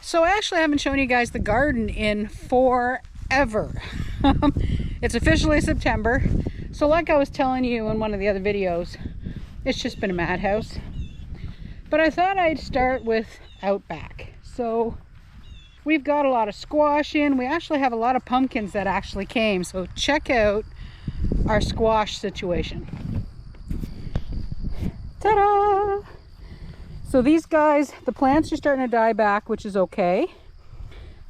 So I actually haven't shown you guys the garden in forever. It's officially September. So like I was telling you in one of the other videos, it's just been a madhouse. But I thought I'd start with out back. So we've got a lot of squash in. We actually have a lot of pumpkins that actually came. So check out our squash situation. Ta-da! So these guys, the plants are starting to die back, which is okay.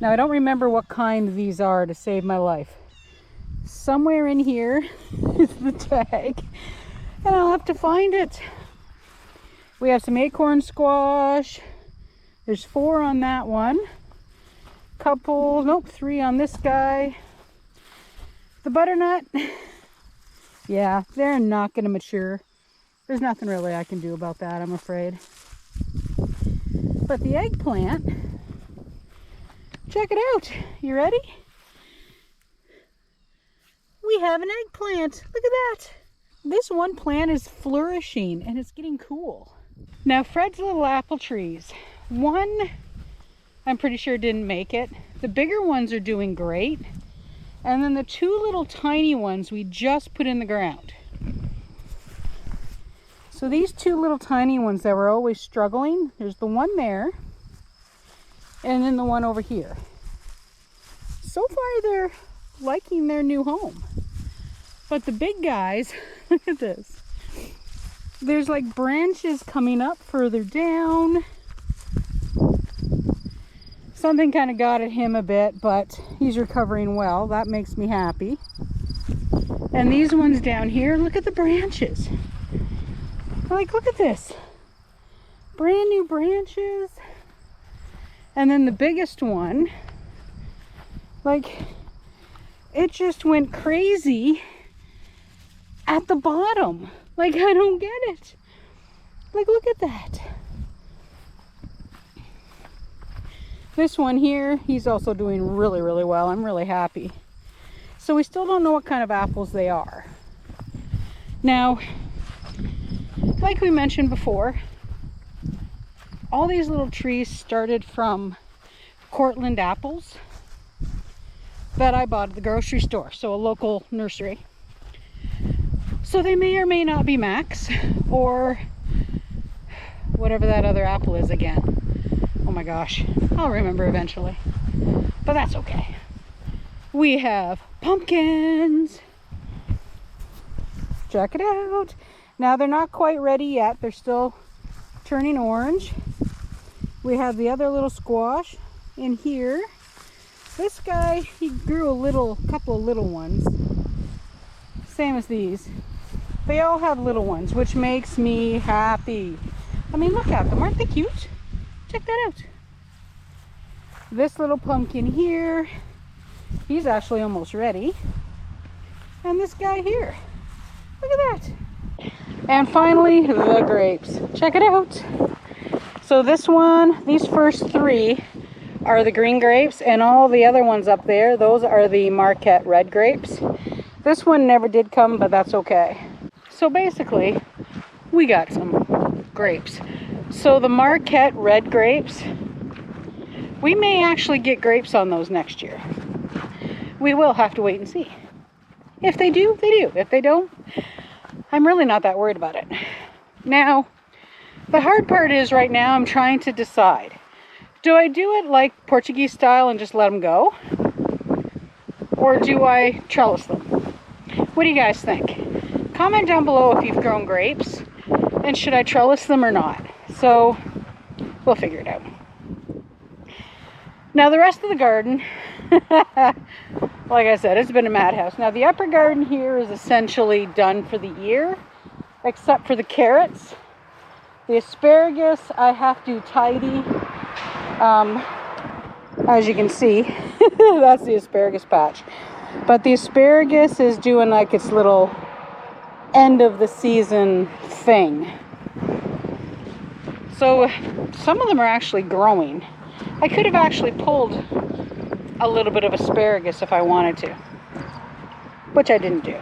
Now I don't remember what kind these are to save my life. Somewhere in here is the tag, and I'll have to find it. We have some acorn squash. There's 4 on that one. Couple, nope, 3 on this guy. The butternut, yeah, they're not going to mature. There's nothing really I can do about that, I'm afraid. But the eggplant, check it out. You ready? We have an eggplant. Look at that. This one plant is flourishing and it's getting cool. Now Fred's little apple trees. One, I'm pretty sure didn't make it. The bigger ones are doing great. And then the 2 little tiny ones we just put in the ground. So these 2 little tiny ones that were always struggling, there's the one there, and then the one over here. So far they're liking their new home. But the big guys, look at this. There's like branches coming up further down. Something kind of got at him a bit, but he's recovering well. That makes me happy. And these ones down here, look at the branches. Like, look at this. Brand new branches. And then the biggest one, like, it just went crazy at the bottom. Like, I don't get it. Like, look at that. This one here, he's also doing really, really well. I'm really happy. So we still don't know what kind of apples they are. Now, like we mentioned before, all these little trees started from Cortland apples that I bought at the grocery store, so a local nursery. So they may or may not be Max or whatever that other apple is again. Oh my gosh, I'll remember eventually, but that's okay. We have pumpkins. Check it out. Now they're not quite ready yet. They're still turning orange. We have the other little squash in here. This guy, he grew a couple of little ones. Same as these. They all have little ones, which makes me happy. I mean, look at them. Aren't they cute? Check that out. This little pumpkin here, he's actually almost ready. And this guy here. Look at that. And finally, the grapes. Check it out. So this one, these first 3 are the green grapes, and all the other ones up there, those are the Marquette red grapes. This one never did come, but that's okay. So basically, we got some grapes. So the Marquette red grapes, we may actually get grapes on those next year. We will have to wait and see. If they do, they do. If they don't, I'm really not that worried about it. Now, the hard part is right now I'm trying to decide. Do I do it like Portuguese style and just let them go? Or do I trellis them? What do you guys think? Comment down below if you've grown grapes and should I trellis them or not. So we'll figure it out. Now the rest of the garden, like I said, it's been a madhouse. Now the upper garden here is essentially done for the year, except for the carrots. The asparagus I have to tidy. As you can see, that's the asparagus patch. But the asparagus is doing like its little end of the season thing. So some of them are actually growing. I could have actually pulled a little bit of asparagus if I wanted to, which I didn't do.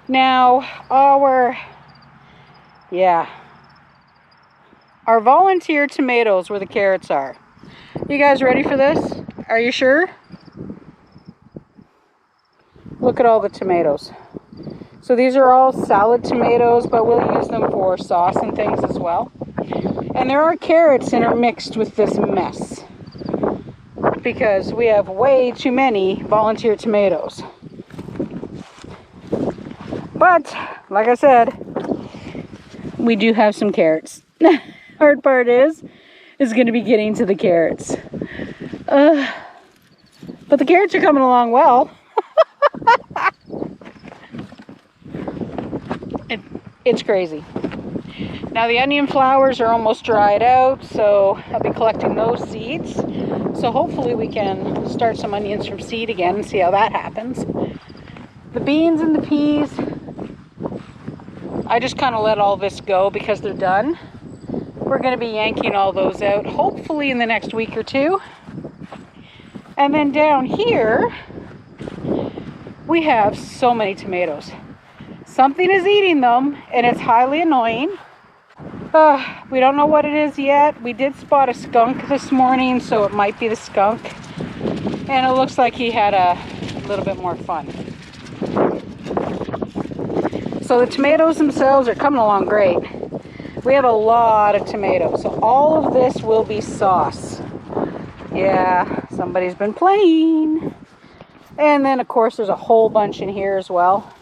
Now our volunteer tomatoes where the carrots are. You guys ready for this? Are you sure? Look at all the tomatoes. So these are all salad tomatoes, but we'll use them for sauce and things as well. And there are carrots intermixed with this mess because we have way too many volunteer tomatoes. But, like I said, we do have some carrots. Hard part is going to be getting to the carrots. But the carrots are coming along well. It's crazy. Now the onion flowers are almost dried out, so I'll be collecting those seeds. So hopefully we can start some onions from seed again and see how that happens. The beans and the peas, I just kind of let all this go because they're done. We're going to be yanking all those out hopefully in the next week or two. And then down here, we have so many tomatoes. Something is eating them, and it's highly annoying. We don't know what it is yet. We did spot a skunk this morning, so it might be the skunk. And it looks like he had a little bit more fun. So the tomatoes themselves are coming along great. We have a lot of tomatoes, so all of this will be sauce. Yeah, somebody's been playing. And then, of course, there's a whole bunch in here as well.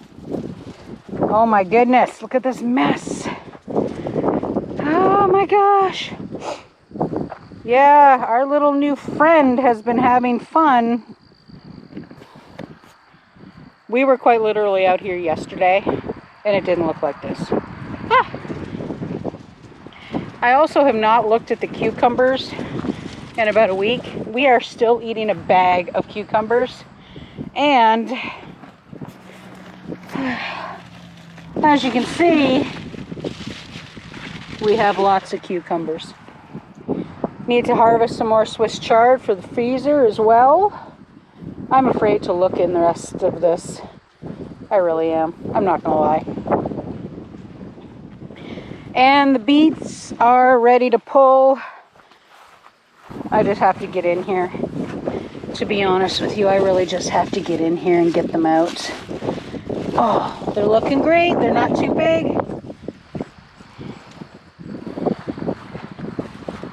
Oh my goodness, look at this mess. Oh my gosh. Yeah, our little new friend has been having fun. We were quite literally out here yesterday, and it didn't look like this. Ah. I also have not looked at the cucumbers in about a week. We are still eating a bag of cucumbers, and as you can see, we have lots of cucumbers. Need to harvest some more Swiss chard for the freezer as well. I'm afraid to look in the rest of this. I really am. I'm not gonna lie. And the beets are ready to pull. I just have to get in here. To be honest with you, I really just have to get in here and get them out. Oh, they're looking great. They're not too big.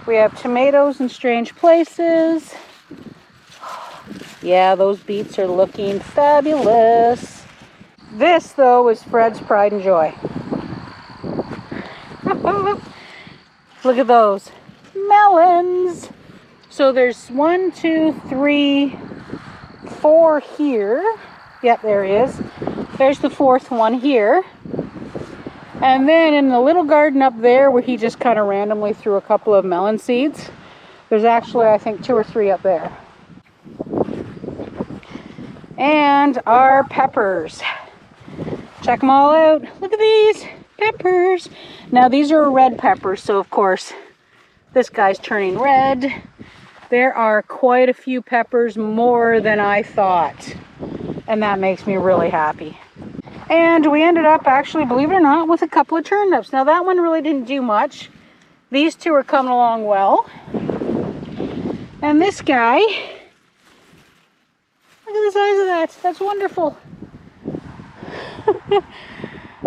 We have tomatoes in strange places. Yeah, those beets are looking fabulous. This, though, is Fred's pride and joy. Look at those melons. So there's 1, 2, 3, 4 here. Yep, there he is. There's the 4th one here. And then in the little garden up there where he just kind of randomly threw a couple of melon seeds, there's actually, I think, 2 or 3 up there. And our peppers. Check them all out. Look at these peppers. Now these are red peppers, so of course this guy's turning red. There are quite a few peppers, more than I thought. And that makes me really happy. And we ended up actually, believe it or not, with a couple of turnips. Now that one really didn't do much. These 2 are coming along well. And this guy, look at the size of that. That's wonderful.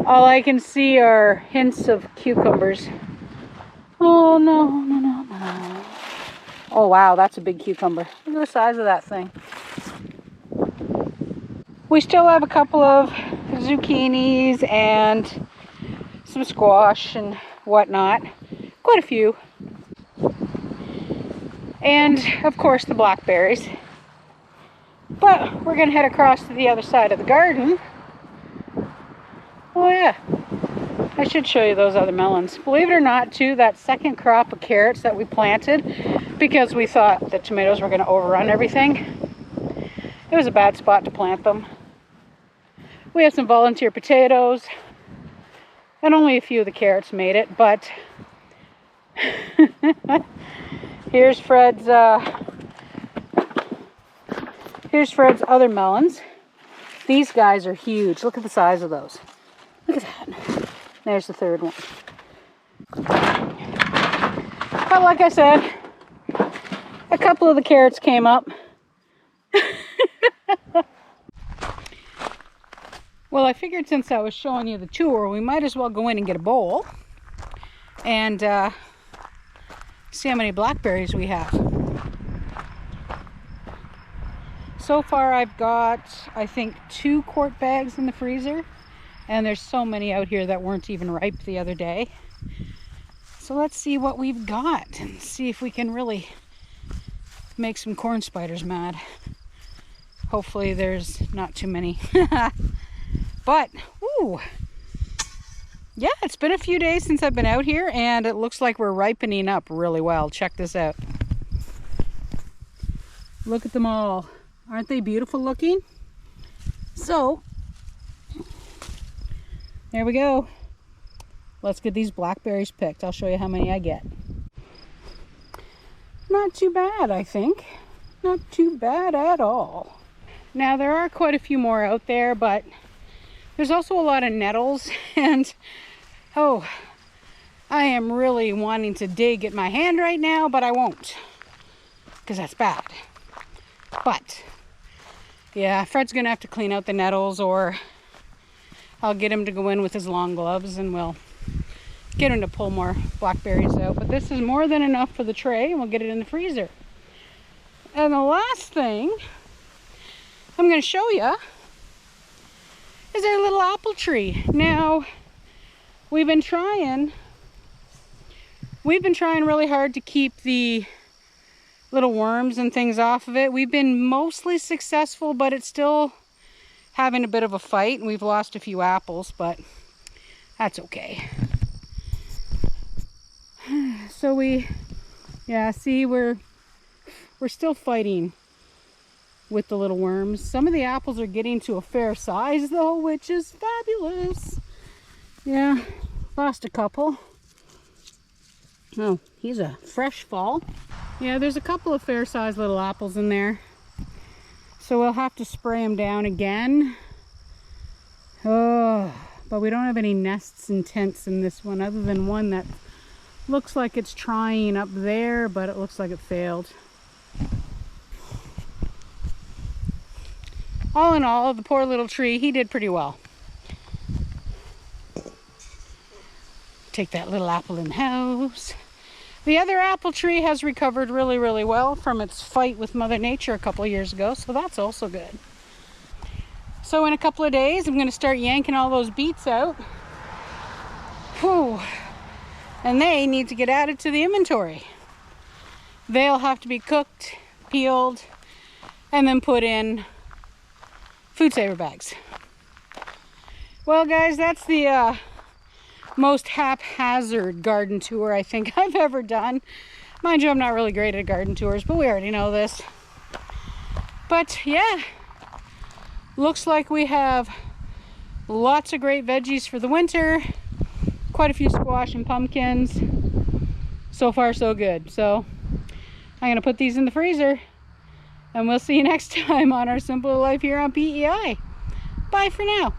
All I can see are hints of cucumbers. Oh no, no, no, no. Oh wow, that's a big cucumber. Look at the size of that thing. We still have a couple of zucchinis and some squash and whatnot. Quite a few. And of course the blackberries. But we're going to head across to the other side of the garden. Oh yeah, I should show you those other melons. Believe it or not, too, that second crop of carrots that we planted, because we thought the tomatoes were going to overrun everything, it was a bad spot to plant them. We have some volunteer potatoes, and only a few of the carrots made it, but here's Fred's other melons. These guys are huge. Look at the size of those. Look at that. There's the 3rd one. But like I said, couple of the carrots came up. Well, I figured since I was showing you the tour, we might as well go in and get a bowl and see how many blackberries we have. So far I've got, I think, 2 quart bags in the freezer, and there's so many out here that weren't even ripe the other day. So let's see what we've got and see if we can really make some corn spiders mad. Hopefully there's not too many. But, ooh, yeah, it's been a few days since I've been out here, and it looks like we're ripening up really well. Check this out. Look at them all. Aren't they beautiful looking? So, there we go. Let's get these blackberries picked. I'll show you how many I get. Not too bad, I think. Not too bad at all. Now, there are quite a few more out there, but there's also a lot of nettles, and oh, I am really wanting to dig at my hand right now, but I won't, because that's bad. But yeah, Fred's gonna have to clean out the nettles, or I'll get him to go in with his long gloves and we'll get him to pull more blackberries out. But this is more than enough for the tray, and we'll get it in the freezer. And the last thing I'm gonna show you is our little apple tree. Now, we've been trying really hard to keep the little worms and things off of it. We've been mostly successful, but it's still having a bit of a fight, and we've lost a few apples, but that's okay. So we're still fighting with the little worms. Some of the apples are getting to a fair size though, which is fabulous. Yeah, lost a couple. Oh, he's a fresh fall. Yeah, there's a couple of fair sized little apples in there. So we'll have to spray them down again. Oh, but we don't have any nests and tents in this one, other than one that looks like it's trying up there, but it looks like it failed. All in all, the poor little tree, he did pretty well. Take that little apple in the house. The other apple tree has recovered really, really well from its fight with Mother Nature a couple of years ago, so that's also good. So in a couple of days, I'm going to start yanking all those beets out. Whew. And they need to get added to the inventory. They'll have to be cooked, peeled, and then put in food saver bags. Well, guys, that's the most haphazard garden tour I think I've ever done. Mind you, I'm not really great at garden tours, but we already know this. But yeah, looks like we have lots of great veggies for the winter. Quite a few squash and pumpkins. So far, so good. So I'm gonna put these in the freezer, and we'll see you next time on our Simpler Life here on PEI. Bye for now.